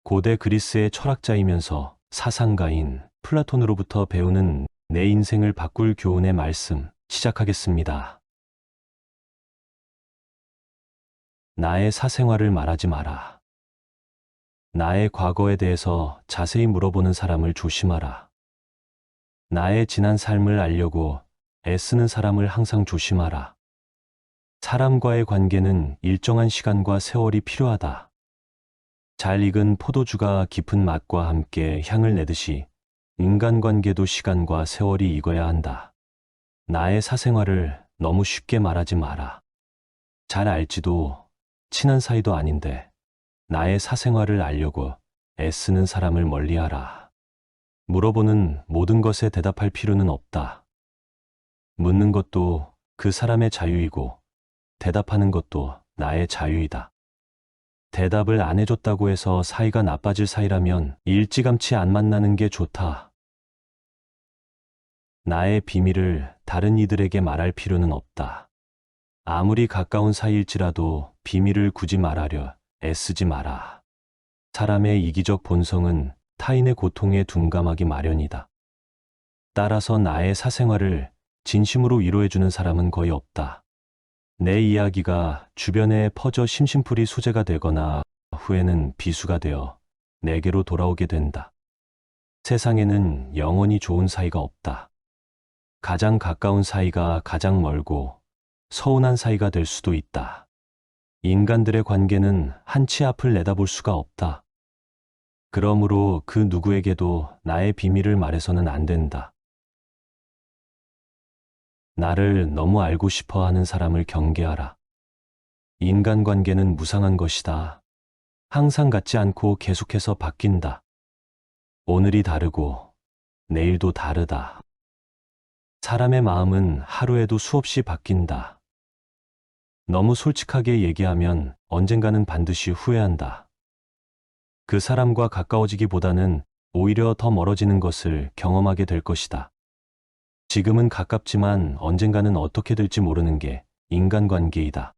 고대 그리스의 철학자이면서 사상가인 플라톤으로부터 배우는 내 인생을 바꿀 교훈의 말씀 시작하겠습니다. 나의 사생활을 말하지 마라. 나의 과거에 대해서 자세히 물어보는 사람을 조심하라. 나의 지난 삶을 알려고 애쓰는 사람을 항상 조심하라. 사람과의 관계는 일정한 시간과 세월이 필요하다. 잘 익은 포도주가 깊은 맛과 함께 향을 내듯이 인간관계도 시간과 세월이 익어야 한다. 나의 사생활을 너무 쉽게 말하지 마라. 잘 알지도 친한 사이도 아닌데 나의 사생활을 알려고 애쓰는 사람을 멀리하라. 물어보는 모든 것에 대답할 필요는 없다. 묻는 것도 그 사람의 자유이고 대답하는 것도 나의 자유이다. 대답을 안 해줬다고 해서 사이가 나빠질 사이라면 일찌감치 안 만나는 게 좋다. 나의 비밀을 다른 이들에게 말할 필요는 없다. 아무리 가까운 사이일지라도 비밀을 굳이 말하려 애쓰지 마라. 사람의 이기적 본성은 타인의 고통에 둔감하기 마련이다. 따라서 나의 사생활을 진심으로 위로해주는 사람은 거의 없다. 내 이야기가 주변에 퍼져 심심풀이 소재가 되거나 후에는 비수가 되어 내게로 돌아오게 된다. 세상에는 영원히 좋은 사이가 없다. 가장 가까운 사이가 가장 멀고 서운한 사이가 될 수도 있다. 인간들의 관계는 한 치 앞을 내다볼 수가 없다. 그러므로 그 누구에게도 나의 비밀을 말해서는 안 된다. 나를 너무 알고 싶어 하는 사람을 경계하라. 인간관계는 무상한 것이다. 항상 같지 않고 계속해서 바뀐다. 오늘이 다르고 내일도 다르다. 사람의 마음은 하루에도 수없이 바뀐다. 너무 솔직하게 얘기하면 언젠가는 반드시 후회한다. 그 사람과 가까워지기보다는 오히려 더 멀어지는 것을 경험하게 될 것이다. 지금은 가깝지만 언젠가는 어떻게 될지 모르는 게 인간관계이다.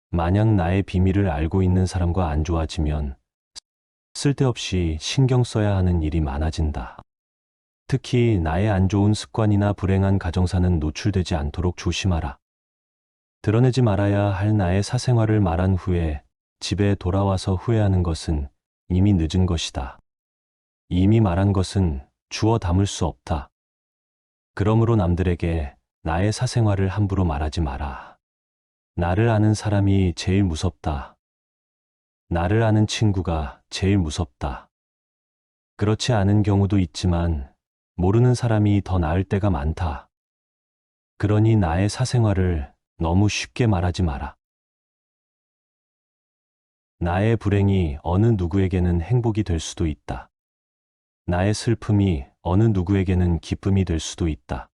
만약 나의 비밀을 알고 있는 사람과 안 좋아지면 쓸데없이 신경 써야 하는 일이 많아진다. 특히 나의 안 좋은 습관이나 불행한 가정사는 노출되지 않도록 조심하라. 드러내지 말아야 할 나의 사생활을 말한 후에 집에 돌아와서 후회하는 것은 이미 늦은 것이다. 이미 말한 것은 주워 담을 수 없다. 그러므로 남들에게 나의 사생활을 함부로 말하지 마라. 나를 아는 사람이 제일 무섭다. 나를 아는 친구가 제일 무섭다. 그렇지 않은 경우도 있지만 모르는 사람이 더 나을 때가 많다. 그러니 나의 사생활을 너무 쉽게 말하지 마라. 나의 불행이 어느 누구에게는 행복이 될 수도 있다. 나의 슬픔이 어느 누구에게는 기쁨이 될 수도 있다.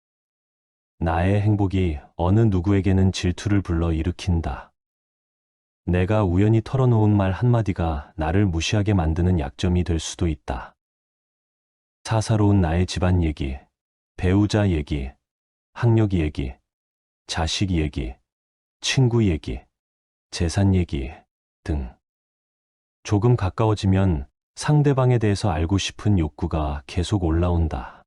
나의 행복이 어느 누구에게는 질투를 불러 일으킨다. 내가 우연히 털어놓은 말 한마디가 나를 무시하게 만드는 약점이 될 수도 있다. 사사로운 나의 집안 얘기, 배우자 얘기, 학력 얘기, 자식 얘기, 친구 얘기, 재산 얘기 등. 조금 가까워지면 상대방에 대해서 알고 싶은 욕구가 계속 올라온다.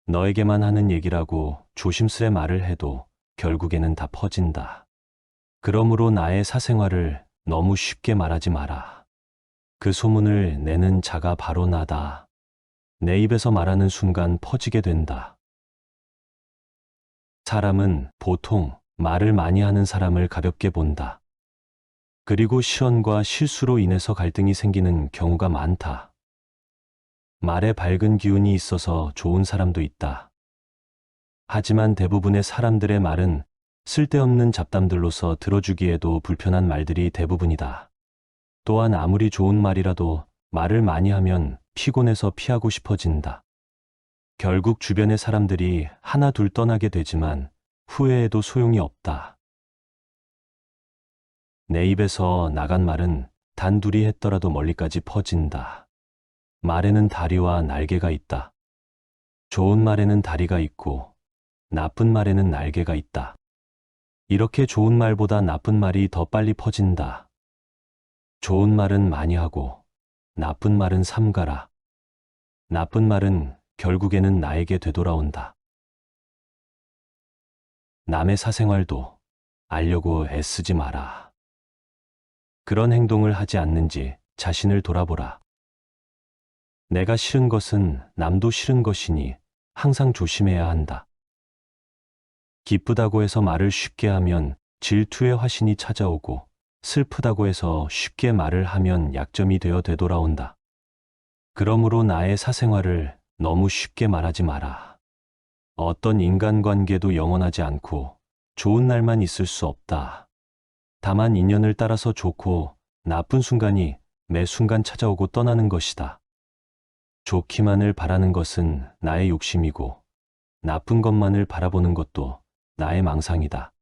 너에게만 하는 얘기라고 조심스레 말을 해도 결국에는 다 퍼진다. 그러므로 나의 사생활을 너무 쉽게 말하지 마라. 그 소문을 내는 자가 바로 나다. 내 입에서 말하는 순간 퍼지게 된다. 사람은 보통 말을 많이 하는 사람을 가볍게 본다. 그리고 시련과 실수로 인해서 갈등이 생기는 경우가 많다. 말에 밝은 기운이 있어서 좋은 사람도 있다. 하지만 대부분의 사람들의 말은 쓸데없는 잡담들로서 들어주기에도 불편한 말들이 대부분이다. 또한 아무리 좋은 말이라도 말을 많이 하면 피곤해서 피하고 싶어진다. 결국 주변의 사람들이 하나 둘 떠나게 되지만 후회해도 소용이 없다. 내 입에서 나간 말은 단둘이 했더라도 멀리까지 퍼진다. 말에는 다리와 날개가 있다. 좋은 말에는 다리가 있고 나쁜 말에는 날개가 있다. 이렇게 좋은 말보다 나쁜 말이 더 빨리 퍼진다. 좋은 말은 많이 하고 나쁜 말은 삼가라. 나쁜 말은 결국에는 나에게 되돌아온다. 남의 사생활도 알려고 애쓰지 마라. 그런 행동을 하지 않는지 자신을 돌아보라. 내가 싫은 것은 남도 싫은 것이니 항상 조심해야 한다. 기쁘다고 해서 말을 쉽게 하면 질투의 화신이 찾아오고 슬프다고 해서 쉽게 말을 하면 약점이 되어 되돌아온다. 그러므로 나의 사생활을 너무 쉽게 말하지 마라. 어떤 인간관계도 영원하지 않고 좋은 날만 있을 수 없다. 다만 인연을 따라서 좋고 나쁜 순간이 매 순간 찾아오고 떠나는 것이다. 좋기만을 바라는 것은 나의 욕심이고 나쁜 것만을 바라보는 것도 나의 망상이다.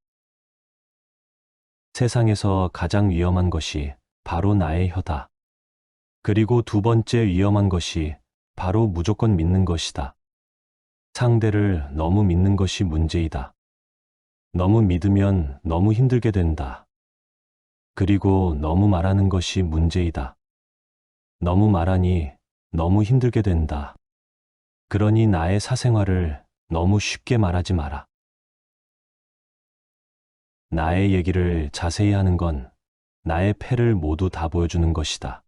세상에서 가장 위험한 것이 바로 나의 혀다. 그리고 두 번째 위험한 것이 바로 무조건 믿는 것이다. 상대를 너무 믿는 것이 문제이다. 너무 믿으면 너무 힘들게 된다. 그리고 너무 말하는 것이 문제이다. 너무 말하니 너무 힘들게 된다. 그러니 나의 사생활을 너무 쉽게 말하지 마라. 나의 얘기를 자세히 하는 건 나의 패를 모두 다 보여주는 것이다.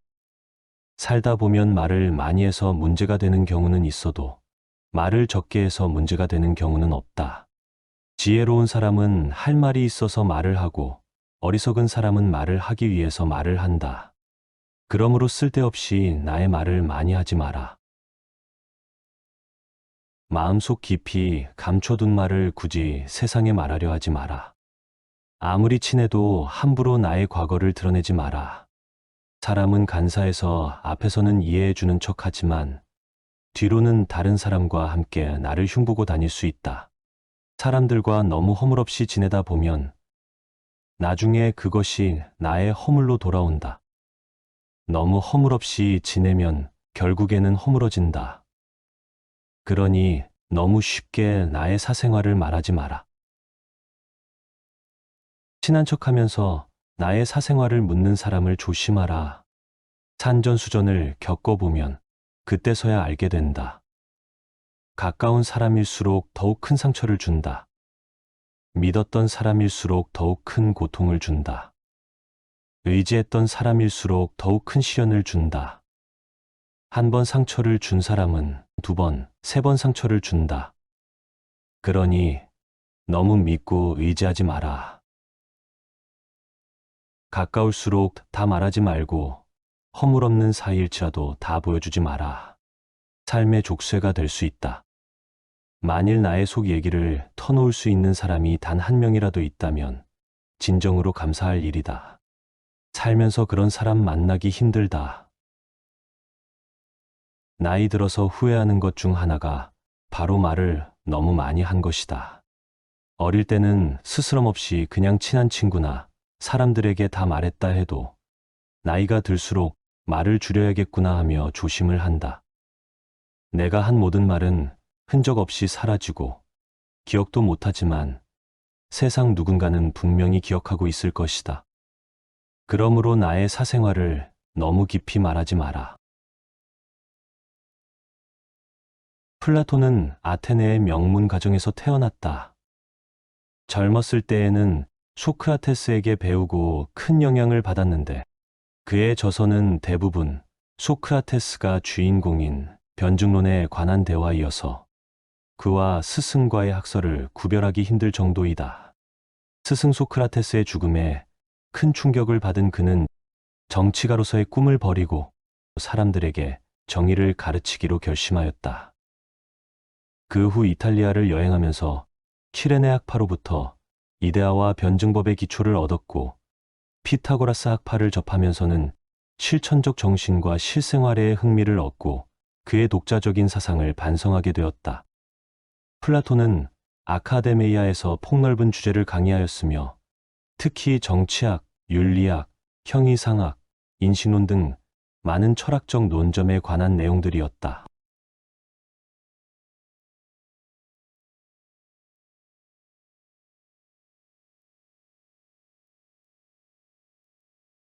살다 보면 말을 많이 해서 문제가 되는 경우는 있어도 말을 적게 해서 문제가 되는 경우는 없다. 지혜로운 사람은 할 말이 있어서 말을 하고 어리석은 사람은 말을 하기 위해서 말을 한다. 그러므로 쓸데없이 나의 말을 많이 하지 마라. 마음속 깊이 감춰둔 말을 굳이 세상에 말하려 하지 마라. 아무리 친해도 함부로 나의 과거를 드러내지 마라. 사람은 간사해서 앞에서는 이해해주는 척하지만 뒤로는 다른 사람과 함께 나를 흉보고 다닐 수 있다. 사람들과 너무 허물없이 지내다 보면 나중에 그것이 나의 허물로 돌아온다. 너무 허물없이 지내면 결국에는 허물어진다. 그러니 너무 쉽게 나의 사생활을 말하지 마라. 친한 척하면서 나의 사생활을 묻는 사람을 조심하라. 산전수전을 겪어보면 그때서야 알게 된다. 가까운 사람일수록 더욱 큰 상처를 준다. 믿었던 사람일수록 더욱 큰 고통을 준다. 의지했던 사람일수록 더욱 큰 시련을 준다. 한 번 상처를 준 사람은 두 번, 세 번 상처를 준다. 그러니 너무 믿고 의지하지 마라. 가까울수록 다 말하지 말고 허물없는 사이일지라도 다 보여주지 마라. 삶의 족쇄가 될 수 있다. 만일 나의 속 얘기를 터놓을 수 있는 사람이 단 한 명이라도 있다면 진정으로 감사할 일이다. 살면서 그런 사람 만나기 힘들다. 나이 들어서 후회하는 것 중 하나가 바로 말을 너무 많이 한 것이다. 어릴 때는 스스럼 없이 그냥 친한 친구나 사람들에게 다 말했다 해도 나이가 들수록 말을 줄여야겠구나 하며 조심을 한다. 내가 한 모든 말은 흔적 없이 사라지고 기억도 못하지만 세상 누군가는 분명히 기억하고 있을 것이다. 그러므로 나의 사생활을 너무 깊이 말하지 마라. 플라톤은 아테네의 명문 가정에서 태어났다. 젊었을 때에는 소크라테스에게 배우고 큰 영향을 받았는데 그의 저서는 대부분 소크라테스가 주인공인 변증론에 관한 대화이어서 그와 스승과의 학설을 구별하기 힘들 정도이다. 스승 소크라테스의 죽음에 큰 충격을 받은 그는 정치가로서의 꿈을 버리고 사람들에게 정의를 가르치기로 결심하였다. 그 후 이탈리아를 여행하면서 키레네 학파로부터 이데아와 변증법의 기초를 얻었고 피타고라스 학파를 접하면서는 실천적 정신과 실생활에 흥미를 얻고 그의 독자적인 사상을 반성하게 되었다. 플라톤은 아카데미아에서 폭넓은 주제를 강의하였으며 특히 정치학, 윤리학, 형이상학, 인신론 등 많은 철학적 논점에 관한 내용들이었다.